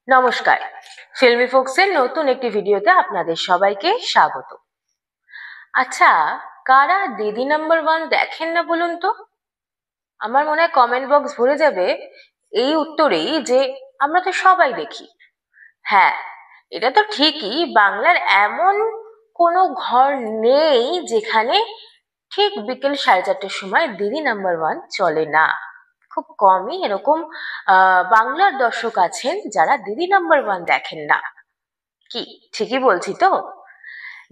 নমস্কার, ফিল্মি ফোকসের নতুন একটি ভিডিওতে আপনাদের সবাইকে স্বাগত। আচ্ছা, কারা দিদি নাম্বার 1 দেখেন না বলুন তো? আমার মনে হয় কমেন্ট বক্স ভরে যাবে এই উত্তরেই যে আমরা তো সবাই দেখি। হ্যাঁ, এটা তো ঠিকই, বাংলার এমন কোনো ঘর নেই যেখানে ঠিক বিকেল 4:30টার সময় দিদি নাম্বার 1 চলে না। খুব কমই এরকম বাংলার দর্শক আছেন যারা দিদি নাম্বার 1 দেখেন না। কি ঠিকই বলছি তো?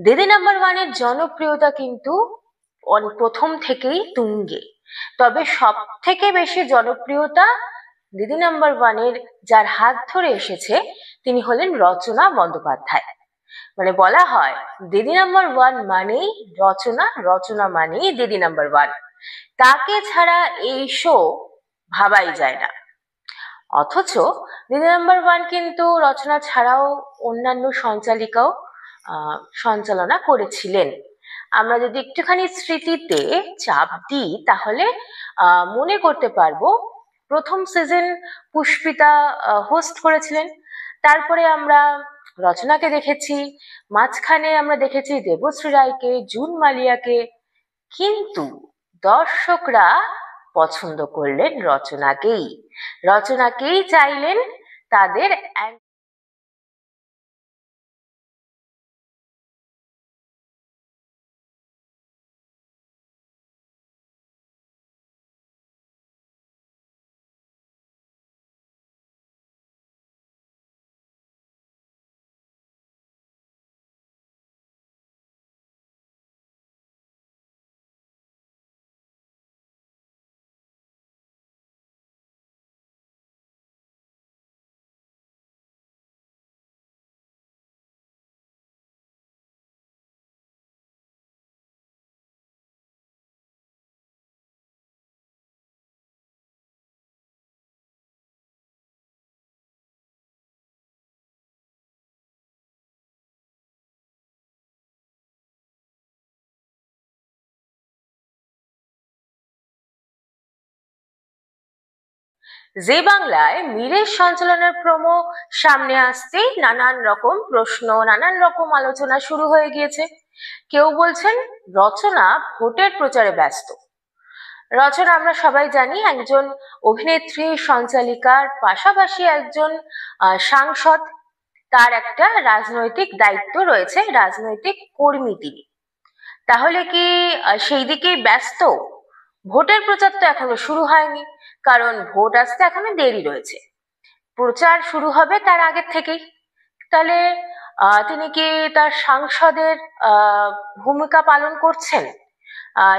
দিদি নাম্বার 1-এর জনপ্রিয়তা কিন্তু প্রথম থেকেই তুঙ্গে। তবে সব থেকে বেশি জনপ্রিয়তা দিদি নাম্বার 1-এর যার হাত ধরে এসেছে তিনি হলেন রচনা বন্দ্যোপাধ্যায়। মানে বলা হয় দিদি নাম্বার 1 মানেই রচনা, রচনা মানেই দিদি নাম্বার 1। তাকে ছাড়া এই শো ভাবাই যায় না। অথচ দিদি নাম্বার 1 কিন্তু রচনা ছাড়াও অন্যান্য সঞ্চালিকাও সঞ্চালনা করেছিলেন। আমরা যদি একটুখানি স্মৃতিতে চাপ দিই তাহলে মনে করতে পারবো প্রথম সিজন পুষ্পিতা হোস্ট করেছিলেন, তারপরে আমরা রচনাকে দেখেছি, মাঝখানে আমরা দেখেছি দেবশ্রী রায়কে, জুন মালিয়াকে, কিন্তু দর্শকরা পছন্দ করলেন রচনাকেই। রচনাকেই চাইলেন তাদের যে বাংলায় মীরের সঞ্চালনার প্রোমো সামনে আসতেই নানান রকম প্রশ্ন, নানান রকম আলোচনা শুরু হয়ে গিয়েছে। কেউ বলছেন রচনা ভোটের প্রচারে ব্যস্ত। রচনা আমরা সবাই জানি একজন অভিনেত্রী, সঞ্চালিকার পাশাপাশি একজন সাংসদ। তার একটা রাজনৈতিক দায়িত্ব রয়েছে, রাজনৈতিক কর্মী তিনি। তাহলে কি সেই দিকেই ব্যস্ত? ভোটের প্রচার তো এখনো শুরু হয়নি, কারণ ভোট আসতে এখনো দেরি রয়েছে। প্রচার শুরু হবে তার আগের থেকেই। তাহলে তিনি কি তার সাংসদের ভূমিকা পালন করছেন?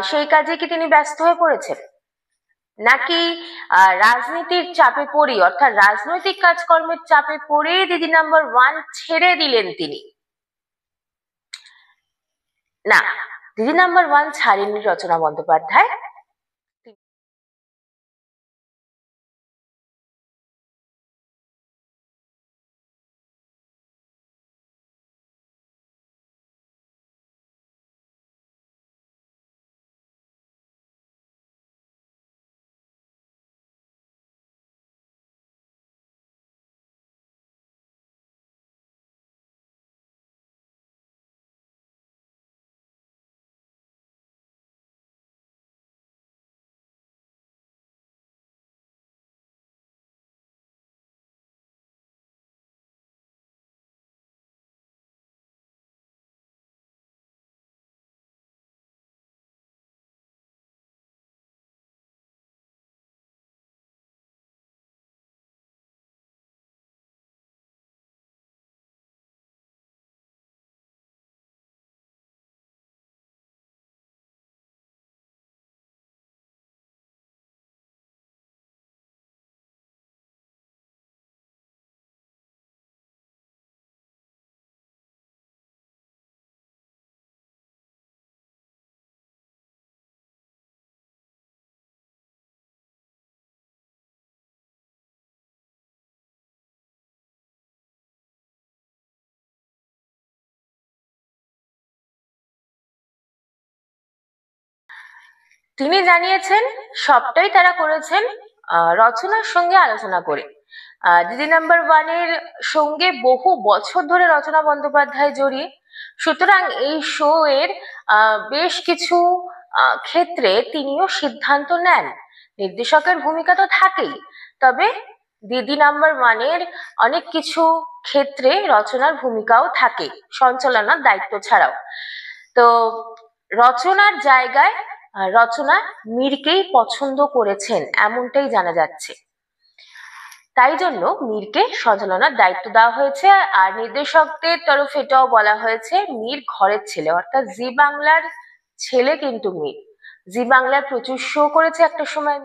সেই কাজে কি তিনি ব্যস্ত হয়ে পড়েছেন, নাকি রাজনীতির চাপে পড়ি, অর্থাৎ রাজনৈতিক কাজকর্মের চাপে পড়ে দিদি নাম্বার 1 ছেড়ে দিলেন তিনি? না, দিদি নাম্বার 1 ছাড়েননি রচনা বন্দ্যোপাধ্যায়। তিনি জানিয়েছেন সবটাই তারা করেছেন রচনার সঙ্গে আলোচনা করে। দিদি নাম্বার ওয়ানের সঙ্গে বহু বছর ধরে রচনা বন্দ্যোপাধ্যায় জড়িয়ে, সুতরাং এই শো এর বেশ কিছু ক্ষেত্রে তিনিও সিদ্ধান্ত নেন। নির্দেশকের ভূমিকা তো থাকেই, তবে দিদি নাম্বার ওয়ানের অনেক কিছু ক্ষেত্রে রচনার ভূমিকাও থাকে সঞ্চালনার দায়িত্ব ছাড়াও। তো রচনার জায়গায় রচনা মীরকেই পছন্দ করেছেন এমনটাই জানা যাচ্ছে, তাই জন্য মীরকে সঞ্চালনার দায়িত্ব দেওয়া হয়েছে। আর নির্দেশকদের তরফে এটাও বলা হয়েছে মীর ঘরের ছেলে, অর্থাৎ জি বাংলার ছেলে কিন্তু মীর। জি বাংলার প্রচুর শো করেছে একটা সময়।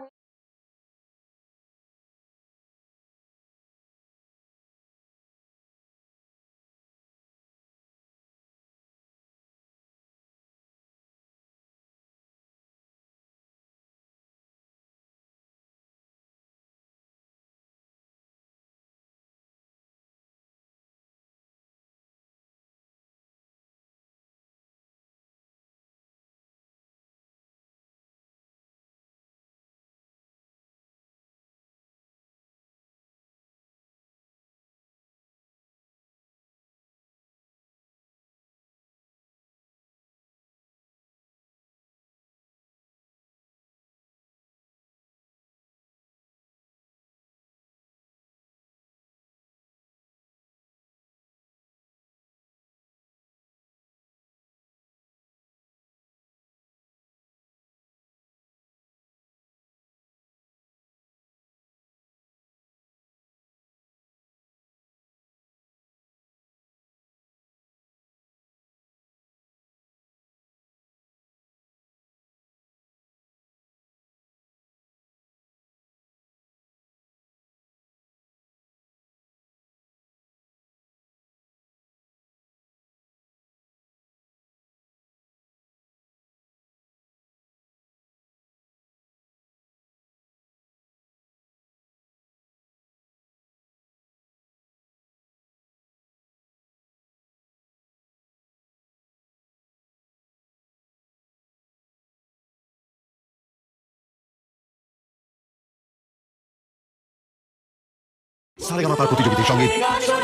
সারেগামাপার প্রতিযোগিতার সঙ্গে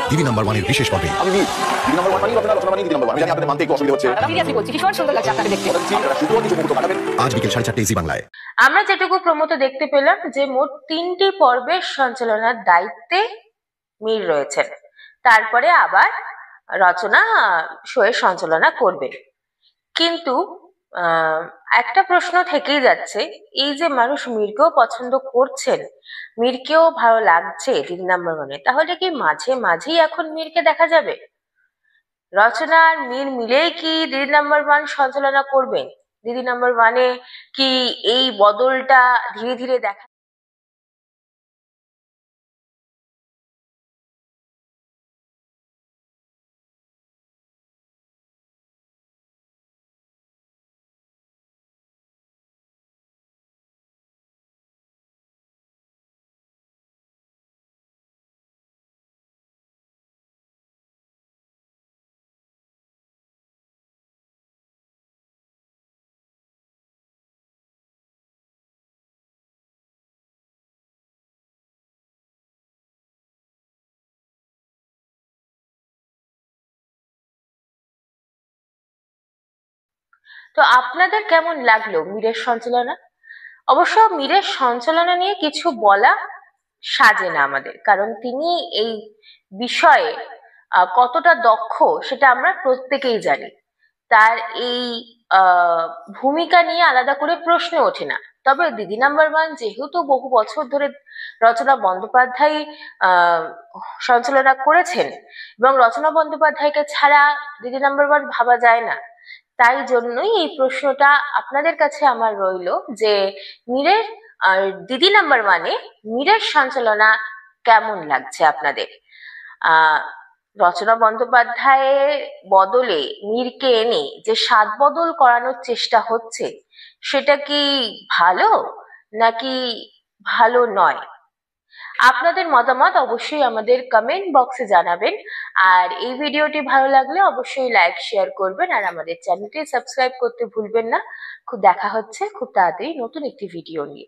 দিদি নাম্বার ওয়ানের বিশেষ পর্বে আমি দিদি নাম্বার ওয়ান মানেই রচনা মানেই দিদি নাম্বার ওয়ান। আমি জানি আপনাদের মানতে একটু অসুবিধা হচ্ছে। আমি সিরিয়াসলি বলছি, ভীষণ সুন্দর লাগছে আপনাকে দেখতে। আজ বিকেল 4:30 জি বাংলায়। আমরা যেটুকু প্রমোতে দেখতে পেলাম যে মোট 3টি পর্বের সঞ্চালনার দায়িত্বে মীর রয়েছেন, তারপরে আবার রচনা শোয়ের সঞ্চালনা করবে। কিন্তু একটা প্রশ্ন থেকেই যাচ্ছে, এই যে মানুষ মীরকেও পছন্দ করছেন, মীরকেও ভালো লাগছে দিদি নাম্বার ওয়ানে, তাহলে কি মাঝে মাঝেই এখন মীরকে দেখা যাবে? রচনা আর মীর মিলেই কি দিদি নাম্বার ওয়ান সঞ্চালনা করবেন? দিদি নাম্বার ওয়ানে কি এই বদলটা ধীরে ধীরে দেখা? তো আপনাদের কেমন লাগলো মীরের সঞ্চালনা? অবশ্য মীরের সঞ্চালনা নিয়ে কিছু বলা সাজে না আমাদের, কারণ তিনি এই বিষয়ে কতটা দক্ষ সেটা আমরা প্রত্যেকেই জানি। তার এই ভূমিকা নিয়ে আলাদা করে প্রশ্ন ওঠে না। তবে দিদি নাম্বার ওয়ান যেহেতু বহু বছর ধরে রচনা বন্দ্যোপাধ্যায় আহ সঞ্চালনা করেছেন এবং রচনা বন্দ্যোপাধ্যায়কে ছাড়া দিদি নাম্বার ওয়ান ভাবা যায় না, তাই জন্যই এই প্রশ্নটা আপনাদের কাছে আমার রইল যে মীরের দিদি নাম্বার ওয়ানে মীরের সঞ্চালনা কেমন লাগছে আপনাদের? রচনা বন্দ্যোপাধ্যায়ের বদলে মীরকে এনে যে স্বাদ বদল করানোর চেষ্টা হচ্ছে, সেটা কি ভালো নাকি ভালো নয়? আপনাদের মতামত অবশ্যই আমাদের কমেন্ট বক্সে জানাবেন। আর এই ভিডিওটি ভালো লাগলে অবশ্যই লাইক শেয়ার করবেন, আর আমাদের চ্যানেলটি সাবস্ক্রাইব করতে ভুলবেন না। খুব দেখা হচ্ছে খুব তাড়াতাড়ি নতুন একটি ভিডিও নিয়ে।